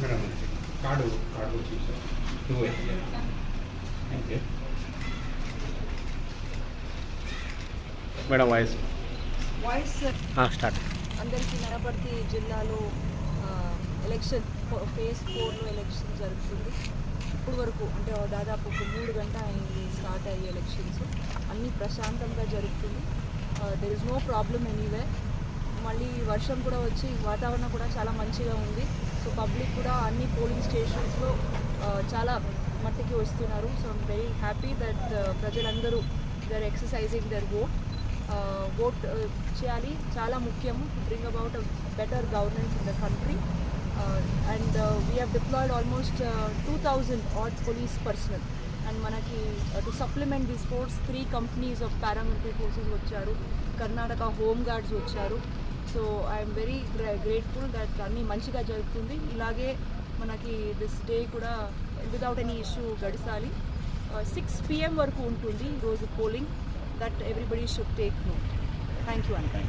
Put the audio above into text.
Madam card two thank you madam voice start. అందరికీ నరపర్తి జిల్లాలో election phase 4లో election జరుగుతుంది. ఇప్పుడు వరకు అంటే దాదాపు ఒక 3 గంటల అయింది స్టార్ట్ అయ్యే ఎలక్షన్స్. అన్నీ ప్రశాంతంగా జరుగుతుంది. There is no problem anywhere. మళ్ళీ వర్షం కూడా వచ్చి వాతావరణం కూడా చాలా మంచిగా ఉంది. సో పబ్లిక్ కూడా అన్ని పోలింగ్ స్టేషన్స్లో చాలా మట్టికి వస్తున్నారు. So I'm very happy that ప్రజలందరూ they are exercising their vote చేయాలి. చాలా ముఖ్యము to bring about a better governance in the country. And we have deployed almost 2000 odd police personnel. And మనకి to supplement this force 3 companies of paramilitary forces వచ్చారు. Karnataka home guards వచ్చారు. So I'm very grateful that అన్నీ మంచిగా జరుగుతుంది. ఇలాగే మనకి this day కూడా without any issue గడిచాలి. 6 PM వరకు ఉంటుంది ఈరోజు polling. That everybody should take note. Thank you అండి.